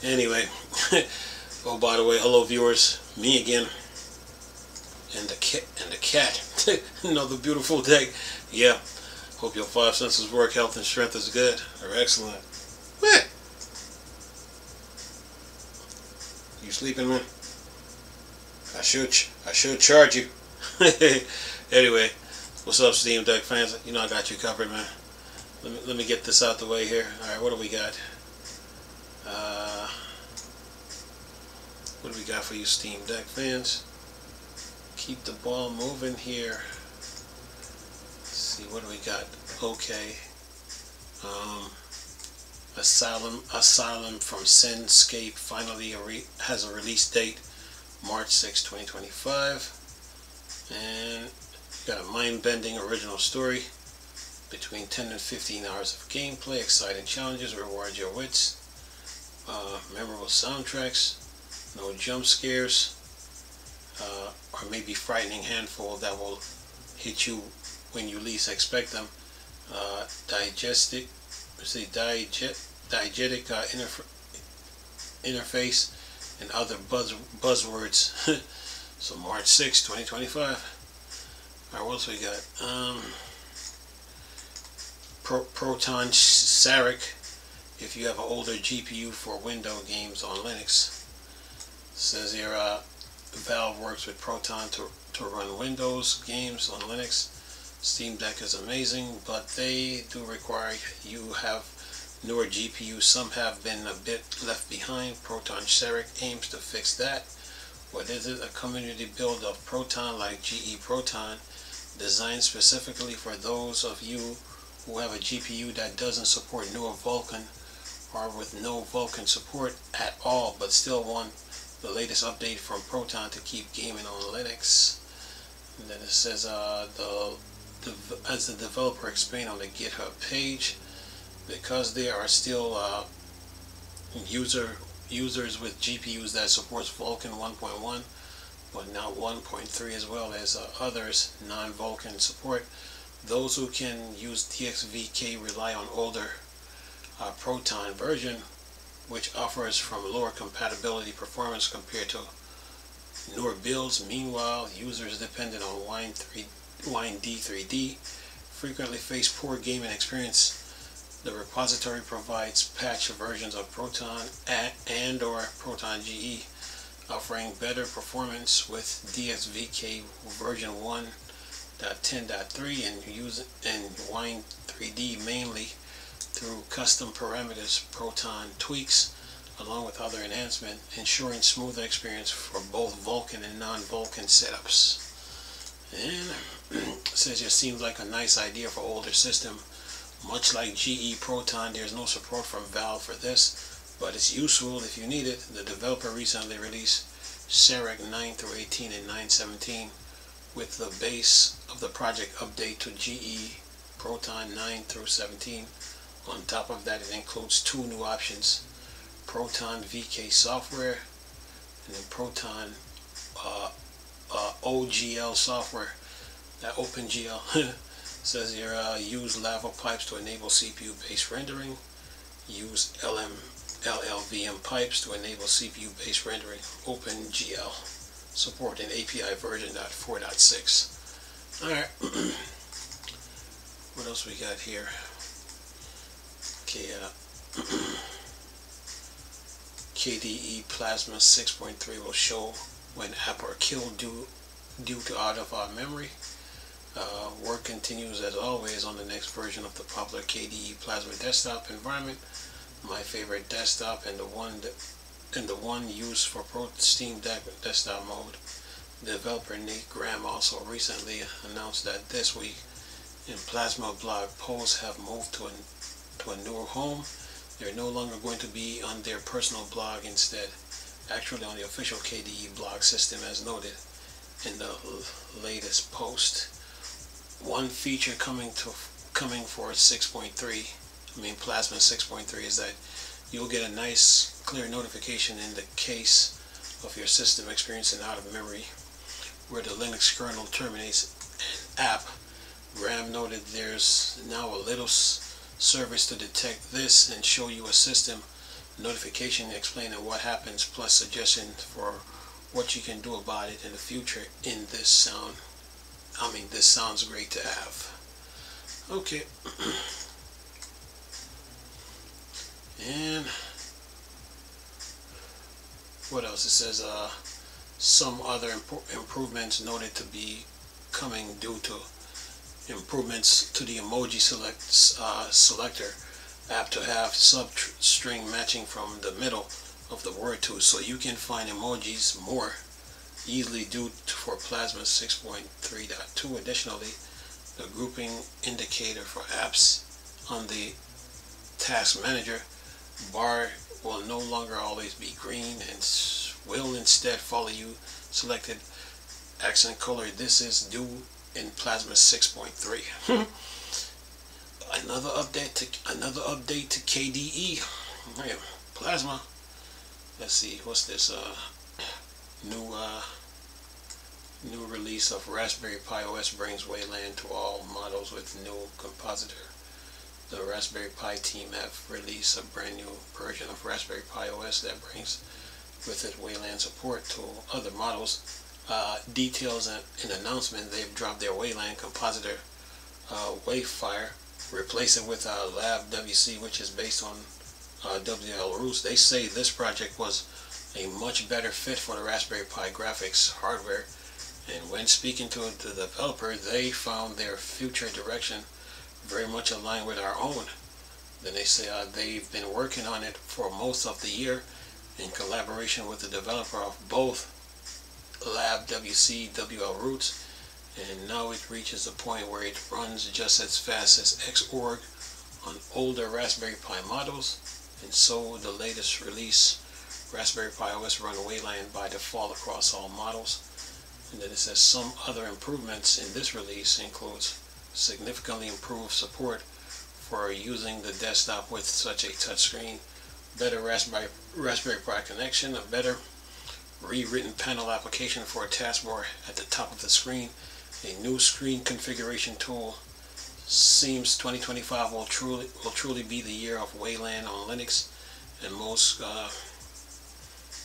Anyway, oh, by the way, hello viewers, me again, and the cat. Another beautiful day. Yeah, hope your five senses work. Health and strength is good or excellent. What? You sleeping, man? I should charge you. Anyway, what's up, Steam Deck fans? You know I got you covered, man. Let me get this out the way here. All right, what do we got? What do we got for you, Steam Deck fans? Keep the ball moving here. Let's see, what do we got? Okay. Asylum from Sinscape finally has a release date, March 6, 2025. And got a mind-bending original story. Between 10 and 15 hours of gameplay, exciting challenges, reward your wits. Memorable soundtracks, no jump scares, or maybe frightening handful that will hit you when you least expect them. Diegetic interface and other buzzwords. So March 6, 2025. Alright, what else we got? Proton Sarek. If you have an older GPU for Windows games on Linux, says here Valve works with Proton to run Windows games on Linux. Steam Deck is amazing, but they do require you have newer GPUs. Some have been a bit left behind. Proton Sarek aims to fix that. What is it? A community build of Proton like GE Proton, designed specifically for those of you who have a GPU that doesn't support newer Vulkan, or with no Vulkan support at all, but still want the latest update from Proton to keep gaming on Linux. And then it says, as the developer explained on the GitHub page, because there are still users with GPUs that supports Vulkan 1.1, but now 1.3, as well as others non-Vulkan support. Those who can use DXVK rely on older Proton version, which offers from lower compatibility performance compared to newer builds. Meanwhile, users dependent on Wine-D3D frequently face poor gaming experience. The repository provides patch versions of Proton and or Proton GE, offering better performance with DXVK version 1.10.3 and Wine3D mainly through custom parameters, Proton tweaks, along with other enhancement, ensuring smoother experience for both Vulkan and non-Vulkan setups. And it says it seems like a nice idea for older system. Much like GE Proton, there's no support from Valve for this, but it's useful if you need it. The developer recently released Sarek 9 through 18 and 9.17 with the base of the project update to GE Proton 9 through 17. On top of that, it includes two new options: Proton VK software and then Proton OGL software. That OpenGL says here, use lava pipes to enable CPU-based rendering. Use LLVM pipes to enable CPU-based rendering. OpenGL supporting API version 4.6. Alright. What else we got here? Okay, KDE Plasma 6.3 will show when apps are killed due to out of memory. Work continues as always on the next version of the popular KDE Plasma desktop environment. My favorite desktop and the one used for Steam Deck desktop mode. Developer Nate Graham also recently announced that this week in Plasma blog posts have moved to a newer home. They're no longer going to be on their personal blog, instead actually on the official KDE blog system, as noted in the latest post. One feature coming for 6.3, Plasma 6.3, is that you'll get a nice clear notification in the case of your system experiencing out of memory where the Linux kernel terminates an app. Graham noted there's now a little service to detect this and show you a system notification explaining what happens, plus suggestions for what you can do about it in the future. In this sound, this sounds great to have. Okay. And what else? It says some other improvements noted to be coming due to improvements to the emoji selector app to have substring matching from the middle of the word too, so you can find emojis more easily due for Plasma 6.3.2. Additionally, the grouping indicator for apps on the task manager bar will no longer always be green and will instead follow you selected accent color. This is due in Plasma 6.3. Another update to KDE. Plasma. Let's see, what's this new release of Raspberry Pi OS brings Wayland to all models with new compositor. The Raspberry Pi team have released a brand new version of Raspberry Pi OS that brings with it Wayland support to other models. Details in announcement, they've dropped their Wayland compositor Wavefire, replacing with Lab WC, which is based on WL roots. They say this project was a much better fit for the Raspberry Pi graphics hardware, and when speaking to the developer, they found their future direction very much aligned with our own. Then they say they've been working on it for most of the year in collaboration with the developer of both Lab WC WL roots, and now it reaches a point where it runs just as fast as Xorg on older Raspberry Pi models, and so the latest release Raspberry Pi OS run Wayland by default across all models. And then it says some other improvements in this release includes significantly improved support for using the desktop with such a touchscreen, better Raspberry Pi connection, a better rewritten panel application for a taskbar at the top of the screen, a new screen configuration tool. Seems 2025 will truly be the year of Wayland on Linux, and most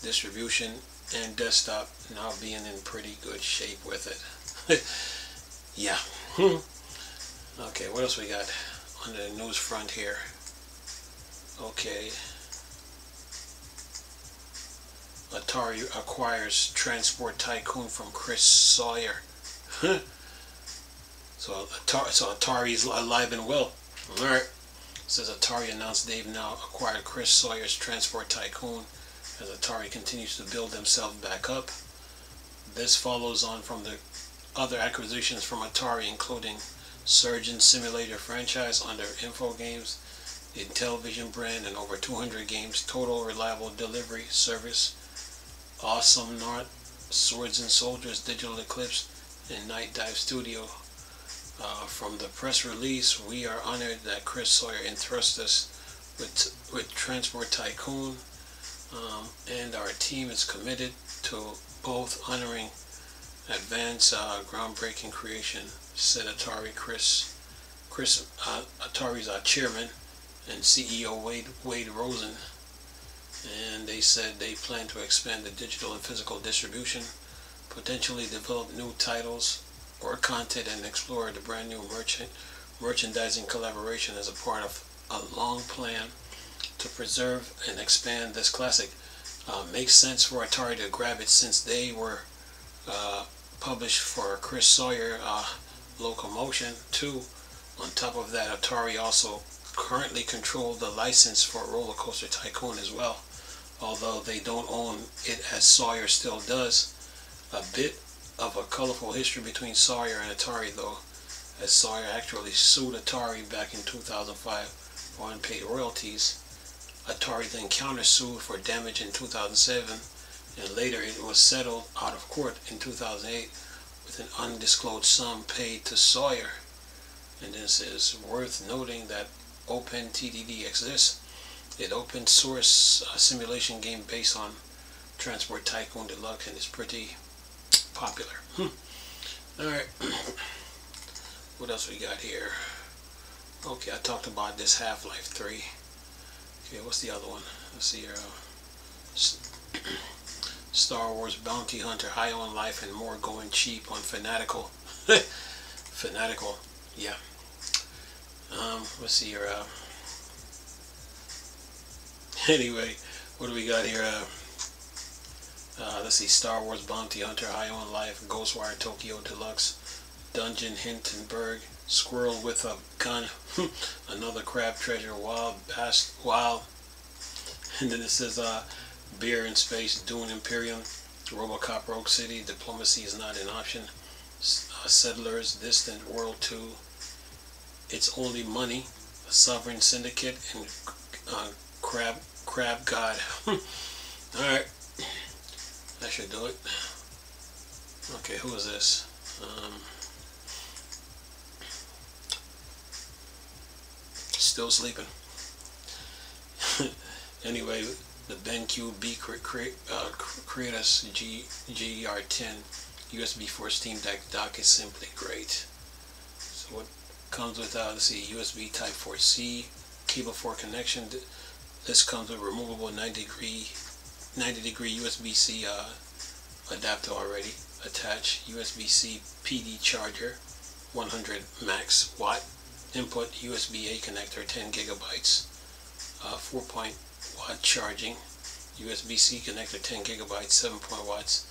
distribution and desktop now being in pretty good shape with it. Yeah. Okay, what else we got on the news front here? Okay. Atari acquires Transport Tycoon from Chris Sawyer. So Atari's alive and well. Alright. It says Atari announced they've now acquired Chris Sawyer's Transport Tycoon as Atari continues to build themselves back up. This follows on from the other acquisitions from Atari, including Surgeon Simulator franchise under Infogames, the Intellivision brand, and over 200 games, Total Reliable Delivery Service, Awesome Nart, Swords and Soldiers, Digital Eclipse, and Night Dive Studio. From the press release, we are honored that Chris Sawyer entrusts us with Transport Tycoon, and our team is committed to both honoring advanced groundbreaking creation, said Atari's chairman and CEO Wade Rosen. And they said they plan to expand the digital and physical distribution, potentially develop new titles or content, and explore the brand new merchandising collaboration as a part of a long plan to preserve and expand this classic. Makes sense for Atari to grab it since they were published for Chris Sawyer Locomotion too. On top of that, Atari also currently control the license for Roller Coaster Tycoon as well, although they don't own it as Sawyer still does. A bit of a colorful history between Sawyer and Atari though, as Sawyer actually sued Atari back in 2005 for unpaid royalties. Atari then countersued for damage in 2007, and later it was settled out of court in 2008 with an undisclosed sum paid to Sawyer. And this is worth noting that OpenTDD exists. An open source simulation game based on Transport Tycoon Deluxe, and it's pretty popular. Alright, what else we got here? Okay, I talked about this Half-Life 3. Okay, what's the other one? Let's see here. Star Wars Bounty Hunter, High on Life and More going cheap on Fanatical. Fanatical, yeah. Let's see here. Anyway, what do we got here? Let's see. Star Wars Bounty Hunter, High on Life, Ghostwire Tokyo Deluxe, Dungeon Hindenburg, Squirrel with a Gun, Another Crab Treasure, Wild Bass, Wild. And then it says Beer in Space, Dune Imperium, Robocop Rogue City, Diplomacy is Not an Option, Settlers, Distant World 2, It's Only Money, Sovereign Syndicate, and Crab God. Alright, that should do it. Okay, who is this? Still sleeping. Anyway, the BenQ B Creatus GR10 USB 4 Steam Deck dock is simply great. So what comes with, let's see, USB Type 4C, cable 4 connection. This comes with removable 90 degree USB-C adapter already attached. USB-C PD charger, 100 max watt. Input USB-A connector, 10 gigabytes. 4-watt charging. USB-C connector, 10 gigabytes, 7 watts.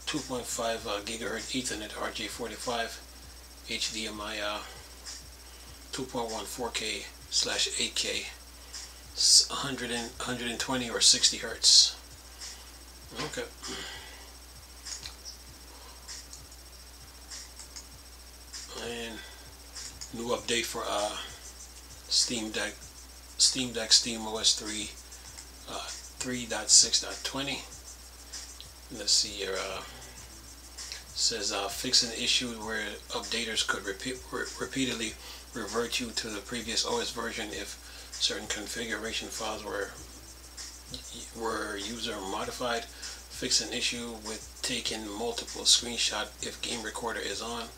2.5 gigahertz Ethernet RJ45. HDMI 2.1 4K/8K. 120 or 60 hertz. Okay. And new update for Steam Deck SteamOS 3 3.6.20. Let's see here. Says fix an issue where updaters could repeatedly revert you to the previous OS version if certain configuration files were user modified. Fix an issue with taking multiple screenshots if game recorder is on.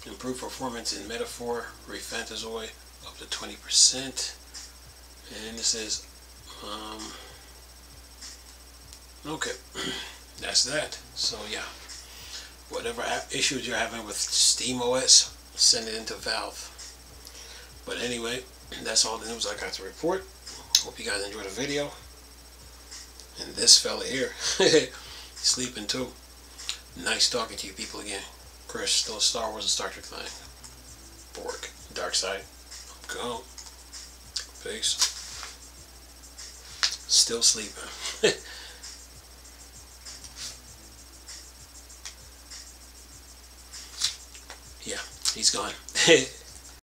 Improve performance in Metaphor, Refantasoid up to 20%. And this is okay. That's that. So yeah, whatever issues you're having with SteamOS, send it into Valve. But anyway, that's all the news I got to report. Hope you guys enjoyed the video. And this fella here, sleeping too. Nice talking to you people again. Chris, still Star Wars and Star Trek thing. Borg, Dark Side. Go. Peace. Still sleeping. Yeah, he's gone.